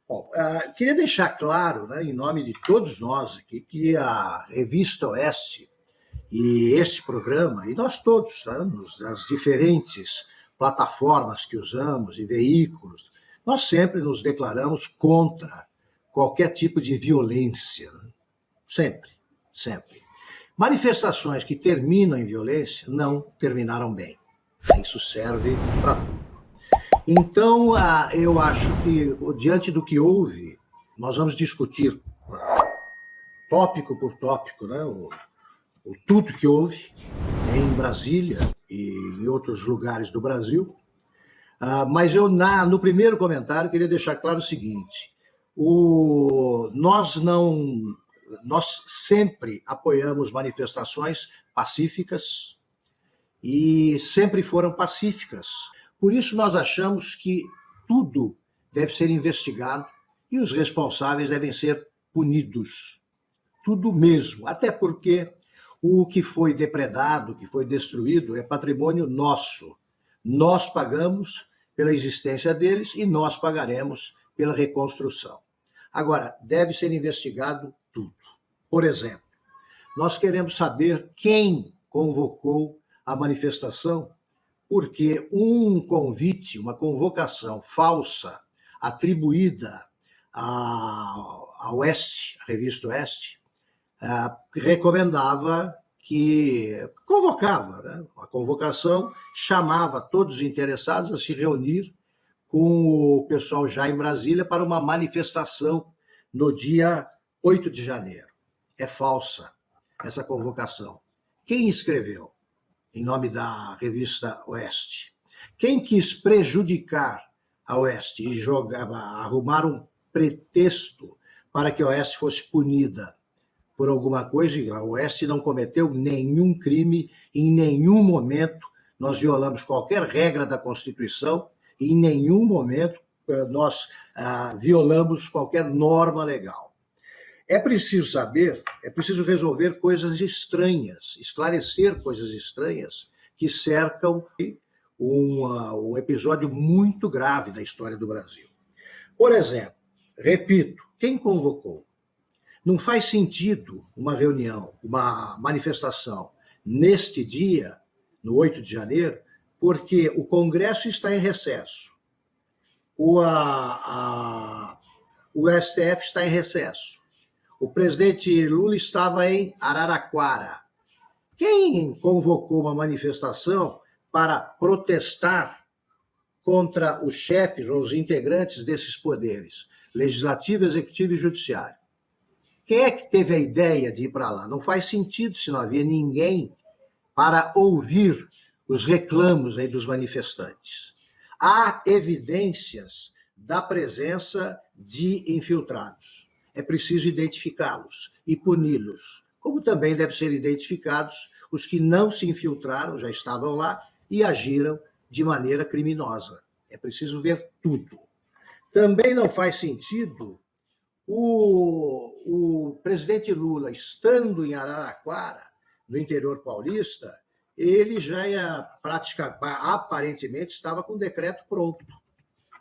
Bom, queria deixar claro, né, em nome de todos nós aqui, que a Revista Oeste e esse programa, e nós todos, tá, nas diferentes plataformas que usamos e veículos, nós sempre nos declaramos contra qualquer tipo de violência. Né? Sempre, sempre. Manifestações que terminam em violência não terminaram bem. Isso serve para tudo. Então, eu acho que, diante do que houve, nós vamos discutir tópico por tópico, né, o tudo que houve em Brasília e em outros lugares do Brasil. Mas eu, no primeiro comentário, queria deixar claro o seguinte: nós sempre apoiamos manifestações pacíficas e sempre foram pacíficas. Por isso, nós achamos que tudo deve ser investigado e os responsáveis devem ser punidos. Tudo mesmo. Até porque o que foi depredado, o que foi destruído, é patrimônio nosso. Nós pagamos pela existência deles e nós pagaremos pela reconstrução. Agora, deve ser investigado tudo. Por exemplo, nós queremos saber quem convocou a manifestação, porque um convite, uma convocação falsa atribuída à Oeste, à Revista Oeste, recomendava convocava, né? A convocação chamava todos os interessados a se reunir com o pessoal já em Brasília para uma manifestação no dia 8 de janeiro. É falsa essa convocação. Quem escreveu em nome da Revista Oeste? Quem quis prejudicar a Oeste e arrumar um pretexto para que a Oeste fosse punida por alguma coisa? A Oeste não cometeu nenhum crime, em nenhum momento nós violamos qualquer regra da Constituição, e em nenhum momento nós violamos qualquer norma legal. É preciso saber, é preciso resolver coisas estranhas, esclarecer coisas estranhas que cercam um episódio muito grave da história do Brasil. Por exemplo, repito, quem convocou? Não faz sentido uma reunião, uma manifestação neste dia, no 8 de janeiro, porque o Congresso está em recesso, o STF está em recesso, o presidente Lula estava em Araraquara. Quem convocou uma manifestação para protestar contra os chefes ou os integrantes desses poderes, legislativo, executivo e judiciário? Quem é que teve a ideia de ir para lá? Não faz sentido se não havia ninguém para ouvir os reclamos aí dos manifestantes. Há evidências da presença de infiltrados. É preciso identificá-los e puni-los, como também devem ser identificados os que não se infiltraram, já estavam lá e agiram de maneira criminosa. É preciso ver tudo. Também não faz sentido o presidente Lula, estando em Araraquara, no interior paulista, ele já aparentemente estava com o decreto pronto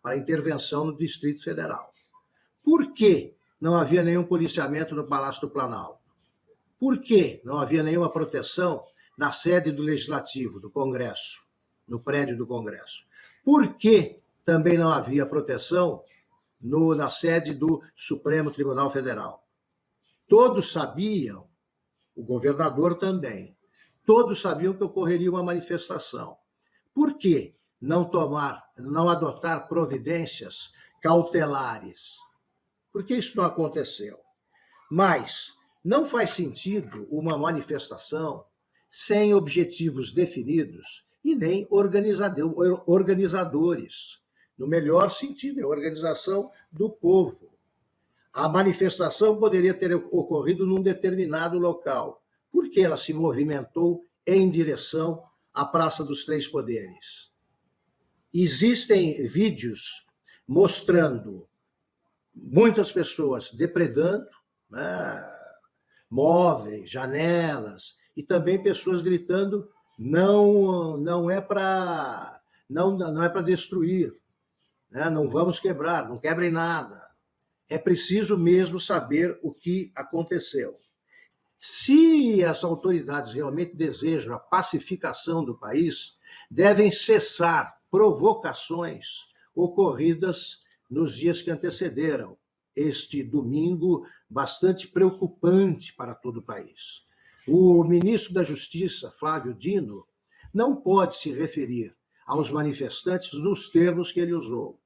para intervenção no Distrito Federal. Por que não havia nenhum policiamento no Palácio do Planalto? Por que não havia nenhuma proteção na sede do Legislativo, do Congresso, no prédio do Congresso? Por que também não havia proteção na sede do Supremo Tribunal Federal? Todos sabiam, o governador também, todos sabiam que ocorreria uma manifestação. Por que não adotar providências cautelares? Por que isso não aconteceu? Mas não faz sentido uma manifestação sem objetivos definidos e nem organizadores. No melhor sentido, é a organização do povo. A manifestação poderia ter ocorrido num determinado local. Por que ela se movimentou em direção à Praça dos Três Poderes? Existem vídeos mostrando muitas pessoas depredando, né, móveis, janelas, e também pessoas gritando: não é para destruir, né, não vamos quebrar, não quebrem nada. É preciso mesmo saber o que aconteceu. Se as autoridades realmente desejam a pacificação do país, devem cessar provocações ocorridas nos dias que antecederam este domingo bastante preocupante para todo o país. O ministro da Justiça, Flávio Dino, não pode se referir aos manifestantes nos termos que ele usou.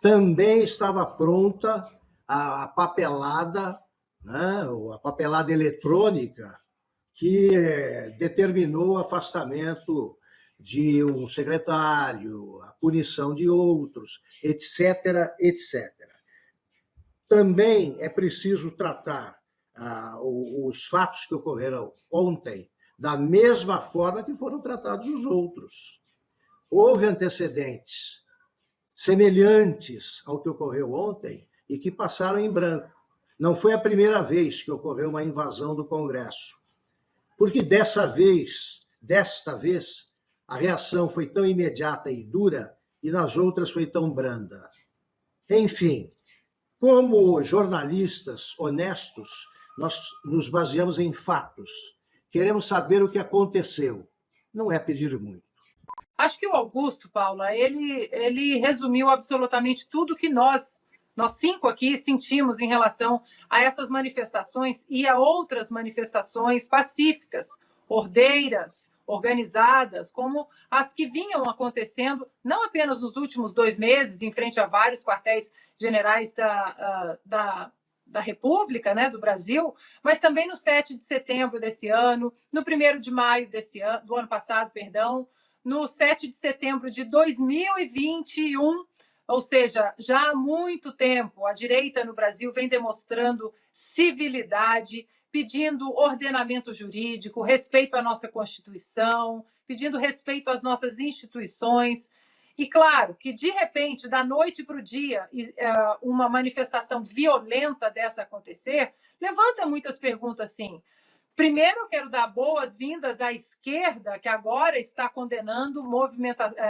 Também estava pronta a papelada, né, a papelada eletrônica que determinou o afastamento de um secretário, a punição de outros, etc., etc. Também é preciso tratar os fatos que ocorreram ontem da mesma forma que foram tratados os outros. Houve antecedentes semelhantes ao que ocorreu ontem e que passaram em branco. Não foi a primeira vez que ocorreu uma invasão do Congresso, porque desta vez, a reação foi tão imediata e dura e nas outras foi tão branda. Enfim, como jornalistas honestos, nós nos baseamos em fatos. Queremos saber o que aconteceu. Não é pedir muito. Acho que o Augusto, Paula, ele resumiu absolutamente tudo que nós 5 aqui sentimos em relação a essas manifestações e a outras manifestações pacíficas, ordeiras, organizadas, como as que vinham acontecendo, não apenas nos últimos 2 meses, em frente a vários quartéis generais da República, né, do Brasil, mas também no 7 de setembro desse ano, no 1º de maio do ano passado, perdão, no 7 de setembro de 2021, ou seja, já há muito tempo, a direita no Brasil vem demonstrando civilidade, pedindo ordenamento jurídico, respeito à nossa Constituição, pedindo respeito às nossas instituições. E claro que, de repente, da noite para o dia, uma manifestação violenta dessa acontecer, levanta muitas perguntas assim. Primeiro, eu quero dar boas-vindas à esquerda, que agora está condenando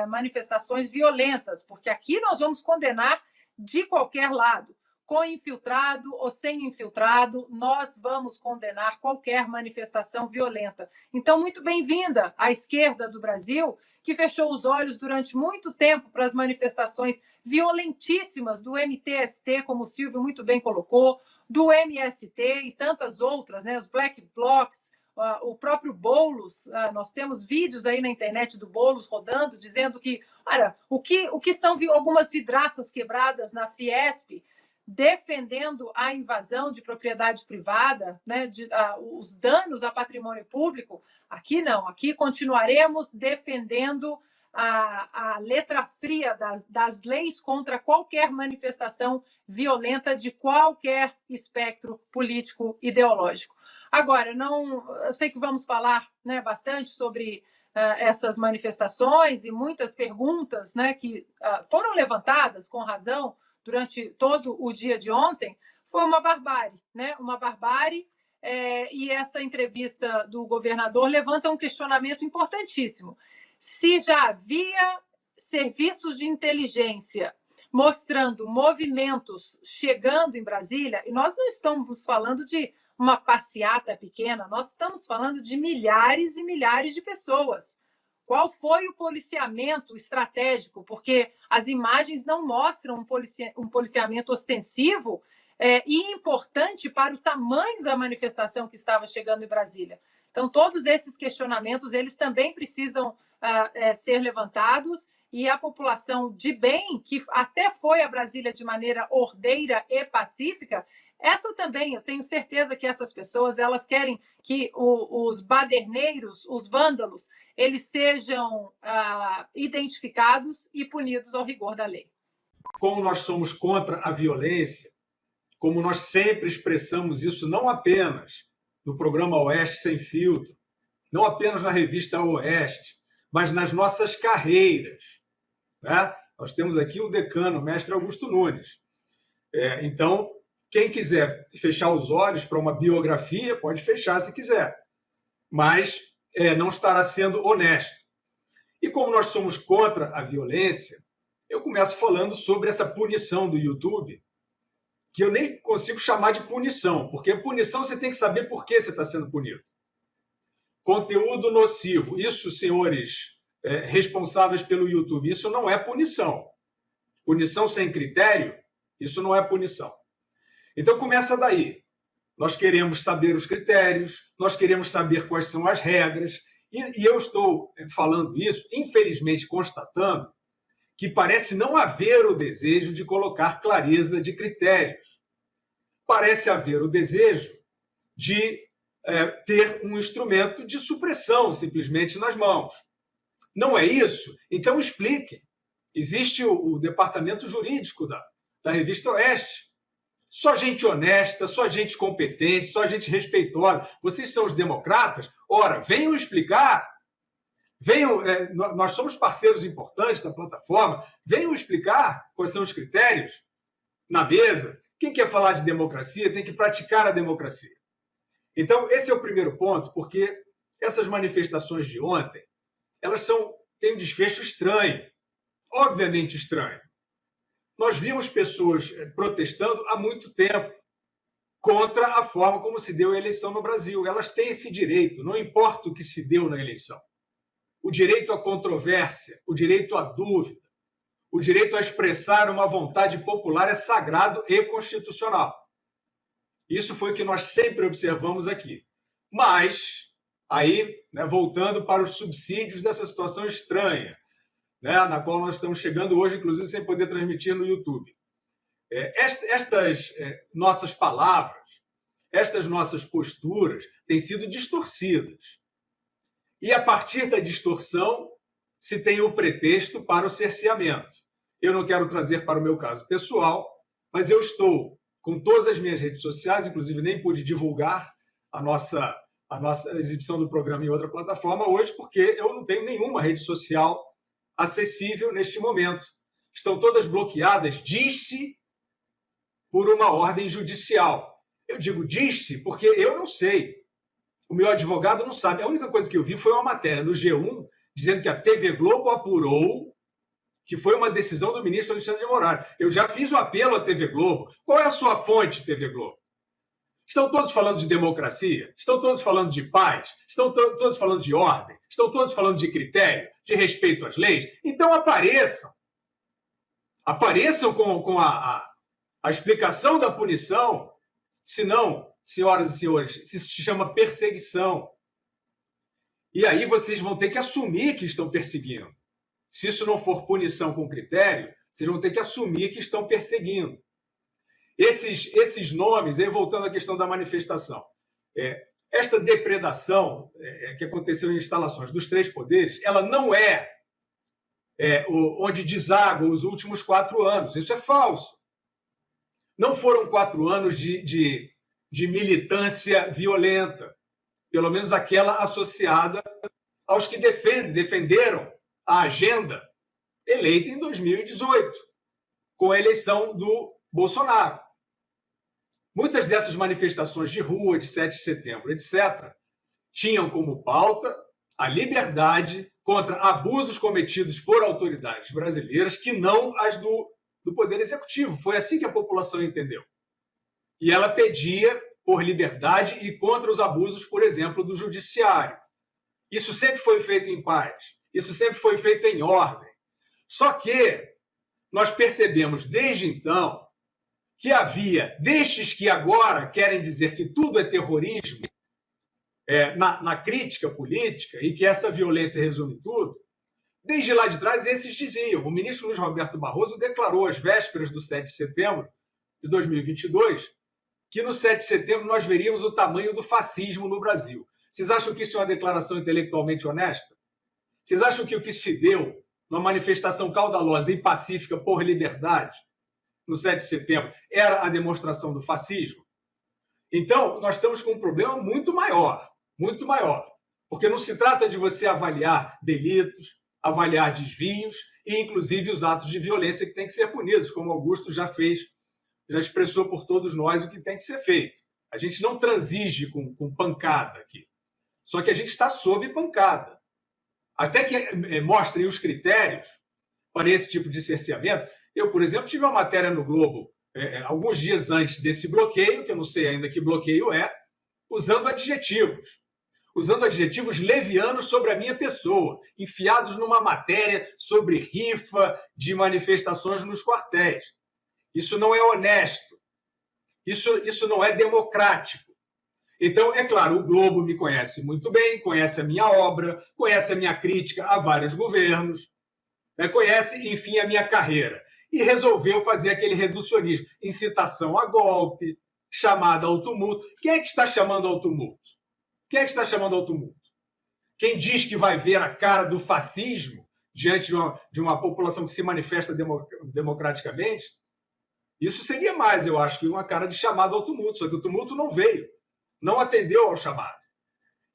manifestações violentas, porque aqui nós vamos condenar de qualquer lado. Com infiltrado ou sem infiltrado, nós vamos condenar qualquer manifestação violenta. Então, muito bem-vinda à esquerda do Brasil, que fechou os olhos durante muito tempo para as manifestações violentíssimas do MTST, como o Silvio muito bem colocou, do MST e tantas outras, né? Os Black Blocs, o próprio Boulos, nós temos vídeos aí na internet do Boulos rodando, dizendo que, olha, o que estão algumas vidraças quebradas na Fiesp, defendendo a invasão de propriedade privada, né, os danos a patrimônio público. Aqui não, aqui continuaremos defendendo a letra fria das leis contra qualquer manifestação violenta de qualquer espectro político ideológico. Agora, eu sei que vamos falar, né, bastante sobre essas manifestações e muitas perguntas, né, que foram levantadas com razão durante todo o dia de ontem. Foi uma barbárie, né? Uma barbárie, e essa entrevista do governador levanta um questionamento importantíssimo. Se já havia serviços de inteligência mostrando movimentos chegando em Brasília, e nós não estamos falando de uma passeata pequena, nós estamos falando de milhares e milhares de pessoas. Qual foi o policiamento estratégico? Porque as imagens não mostram um policiamento ostensivo e importante para o tamanho da manifestação que estava chegando em Brasília. Então, todos esses questionamentos, eles também precisam ser levantados, e a população de bem, que até foi a Brasília de maneira ordeira e pacífica, essa também, eu tenho certeza que essas pessoas, elas querem que os baderneiros, os vândalos, eles sejam identificados e punidos ao rigor da lei. Como nós somos contra a violência, como nós sempre expressamos isso, não apenas no programa Oeste Sem Filtro, não apenas na revista Oeste, mas nas nossas carreiras, né? Nós temos aqui o decano, o mestre Augusto Nunes. Então, quem quiser fechar os olhos para uma biografia, pode fechar se quiser, mas não estará sendo honesto. E como nós somos contra a violência, eu começo falando sobre essa punição do YouTube que eu nem consigo chamar de punição, porque punição você tem que saber por que você está sendo punido. Conteúdo nocivo, isso, senhores responsáveis pelo YouTube, isso não é punição. Punição sem critério, isso não é punição. Então começa daí. Nós queremos saber os critérios, nós queremos saber quais são as regras, e eu estou falando isso, infelizmente constatando, que parece não haver o desejo de colocar clareza de critérios. Parece haver o desejo de ter um instrumento de supressão simplesmente nas mãos. Não é isso? Então expliquem. Existe o departamento jurídico da Revista Oeste. Só gente honesta, só gente competente, só gente respeitosa. Vocês são os democratas? Ora, venham explicar. Venham, nós somos parceiros importantes da plataforma. Venham explicar quais são os critérios na mesa. Quem quer falar de democracia tem que praticar a democracia. Então, esse é o primeiro ponto, porque essas manifestações de ontem, elas têm um desfecho estranho, obviamente estranho. Nós vimos pessoas protestando há muito tempo contra a forma como se deu a eleição no Brasil. Elas têm esse direito, não importa o que se deu na eleição. O direito à controvérsia, o direito à dúvida, o direito a expressar uma vontade popular é sagrado e constitucional. Isso foi o que nós sempre observamos aqui. Mas, aí, voltando para os subsídios dessa situação estranha, na qual nós estamos chegando hoje, inclusive sem poder transmitir no YouTube. Estas nossas palavras, estas nossas posturas têm sido distorcidas. E, a partir da distorção, se tem o pretexto para o cerceamento. Eu não quero trazer para o meu caso pessoal, mas eu estou com todas as minhas redes sociais, inclusive nem pude divulgar a nossa exibição do programa em outra plataforma hoje, porque eu não tenho nenhuma rede social acessível neste momento. Estão todas bloqueadas, diz-se, por uma ordem judicial. Eu digo diz-se porque eu não sei. O meu advogado não sabe. A única coisa que eu vi foi uma matéria no G1 dizendo que a TV Globo apurou que foi uma decisão do ministro Alexandre de Moraes. Eu já fiz o apelo à TV Globo. Qual é a sua fonte, TV Globo? Estão todos falando de democracia? Estão todos falando de paz? Estão todos falando de ordem? Estão todos falando de critério? De respeito às leis? Então apareçam. Apareçam com a explicação da punição. Senão, senhoras e senhores, isso se chama perseguição. E aí vocês vão ter que assumir que estão perseguindo. Se isso não for punição com critério, vocês vão ter que assumir que estão perseguindo. Esses nomes, aí voltando à questão da manifestação, esta depredação que aconteceu em instalações dos três poderes, ela não é onde deságua os últimos 4 anos. Isso é falso. Não foram 4 anos de militância violenta, pelo menos aquela associada aos que defenderam a agenda eleita em 2018, com a eleição do Bolsonaro. Muitas dessas manifestações de rua, de 7 de setembro, etc., tinham como pauta a liberdade contra abusos cometidos por autoridades brasileiras que não as do Poder Executivo. Foi assim que a população entendeu. E ela pedia por liberdade e contra os abusos, por exemplo, do Judiciário. Isso sempre foi feito em paz. Isso sempre foi feito em ordem. Só que nós percebemos desde então que havia, destes que agora querem dizer que tudo é terrorismo, na crítica política, e que essa violência resume tudo, desde lá de trás esses diziam. O ministro Luiz Roberto Barroso declarou às vésperas do 7 de setembro de 2022 que no 7 de setembro nós veríamos o tamanho do fascismo no Brasil. Vocês acham que isso é uma declaração intelectualmente honesta? Vocês acham que o que se deu numa manifestação caudalosa e pacífica por liberdade no 7 de setembro era a demonstração do fascismo? Então, nós estamos com um problema muito maior, porque não se trata de você avaliar delitos, avaliar desvios e, inclusive, os atos de violência que têm que ser punidos, como Augusto já fez, já expressou por todos nós o que tem que ser feito. A gente não transige com pancada aqui, só que a gente está sob pancada. Até que mostrem os critérios para esse tipo de cerceamento. Eu, por exemplo, tive uma matéria no Globo alguns dias antes desse bloqueio, que eu não sei ainda que bloqueio é, usando adjetivos levianos sobre a minha pessoa, enfiados numa matéria sobre rifa de manifestações nos quartéis. Isso não é honesto, isso não é democrático. Então, é claro, o Globo me conhece muito bem, conhece a minha obra, conhece a minha crítica a vários governos, conhece, enfim, a minha carreira. E resolveu fazer aquele reducionismo, incitação a golpe, chamada ao tumulto. Quem é que está chamando ao tumulto? Quem é que está chamando ao tumulto? Quem diz que vai ver a cara do fascismo diante de uma população que se manifesta democraticamente? Isso seria mais, eu acho, que uma cara de chamado ao tumulto, só que o tumulto não veio, não atendeu ao chamado.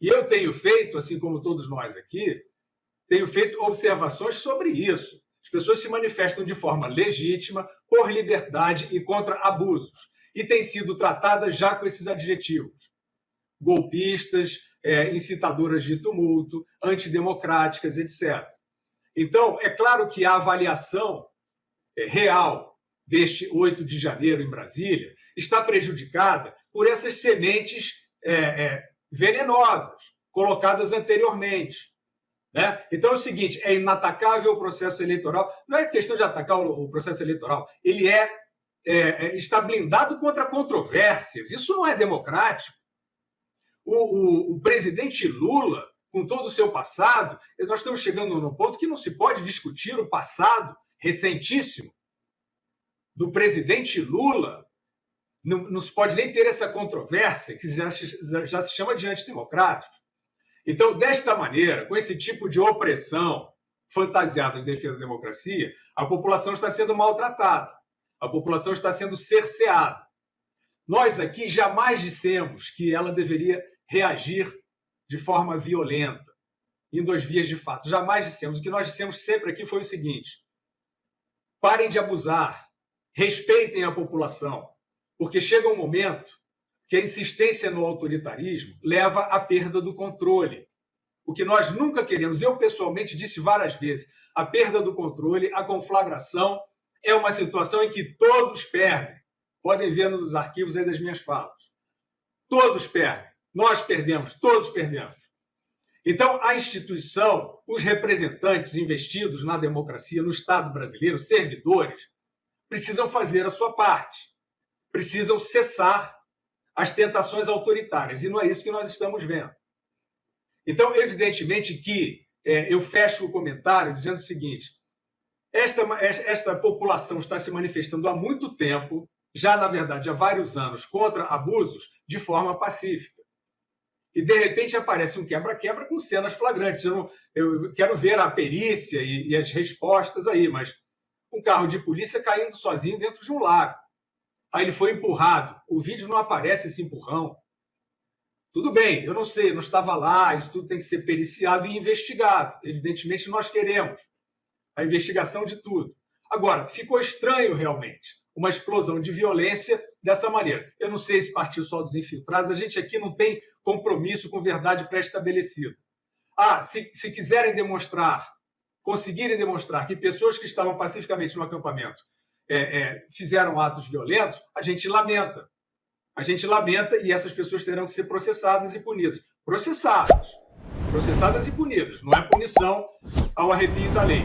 E eu tenho feito, assim como todos nós aqui, tenho feito observações sobre isso. As pessoas se manifestam de forma legítima, por liberdade e contra abusos. E têm sido tratadas já com esses adjetivos. Golpistas, incitadoras de tumulto, antidemocráticas, etc. Então, é claro que a avaliação real deste 8 de janeiro em Brasília está prejudicada por essas sementes venenosas colocadas anteriormente. Né? Então é o seguinte, é inatacável o processo eleitoral. Não é questão de atacar o processo eleitoral, ele está blindado contra controvérsias. Isso não é democrático. O presidente Lula, com todo o seu passado, nós estamos chegando num ponto que não se pode discutir o passado recentíssimo do presidente Lula. Não se pode nem ter essa controvérsia, que já se chama de antidemocrático. Então, desta maneira, com esse tipo de opressão fantasiada de defesa da democracia, a população está sendo maltratada, a população está sendo cerceada. Nós aqui jamais dissemos que ela deveria reagir de forma violenta, indo às vias de fato. Jamais dissemos. O que nós dissemos sempre aqui foi o seguinte: parem de abusar, respeitem a população, porque chega um momento que a insistência no autoritarismo leva à perda do controle. O que nós nunca queremos, eu pessoalmente disse várias vezes, a perda do controle, a conflagração, é uma situação em que todos perdem. Podem ver nos arquivos aí das minhas falas. Todos perdem. Nós perdemos, todos perdemos. Então, a instituição, os representantes investidos na democracia, no Estado brasileiro, servidores, precisam fazer a sua parte. Precisam cessar as tentações autoritárias, e não é isso que nós estamos vendo. Então, evidentemente que eu fecho o comentário dizendo o seguinte: esta população está se manifestando há muito tempo, já, na verdade, há vários anos, contra abusos de forma pacífica. E, de repente, aparece um quebra-quebra com cenas flagrantes. Eu quero ver a perícia e as respostas aí, mas um carro de polícia caindo sozinho dentro de um lago. Aí ele foi empurrado. O vídeo não aparece esse empurrão. Tudo bem, eu não sei, eu não estava lá, isso tudo tem que ser periciado e investigado. Evidentemente, nós queremos a investigação de tudo. Agora, ficou estranho realmente uma explosão de violência dessa maneira. Eu não sei se partiu só dos infiltrados, a gente aqui não tem compromisso com verdade pré-estabelecida. Se quiserem demonstrar, conseguirem demonstrar que pessoas que estavam pacificamente no acampamento fizeram atos violentos, a gente lamenta. A gente lamenta e essas pessoas terão que ser processadas e punidas. Processadas e punidas. Não é punição ao arrepio da lei.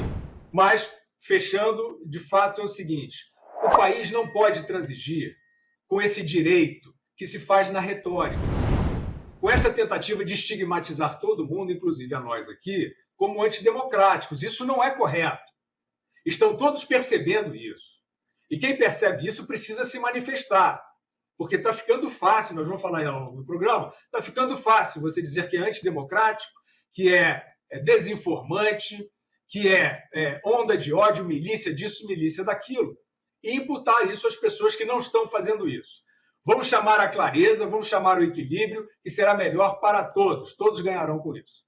Mas, fechando, de fato, é o seguinte: o país não pode transigir com esse direito que se faz na retórica, com essa tentativa de estigmatizar todo mundo, inclusive a nós aqui, como antidemocráticos. Isso não é correto. Estão todos percebendo isso. E quem percebe isso precisa se manifestar. Porque está ficando fácil, nós vamos falar ao longo do programa, está ficando fácil você dizer que é antidemocrático, que é desinformante, que é onda de ódio, milícia disso, milícia daquilo, e imputar isso às pessoas que não estão fazendo isso. Vamos chamar a clareza, vamos chamar o equilíbrio, que será melhor para todos. Todos ganharão com isso.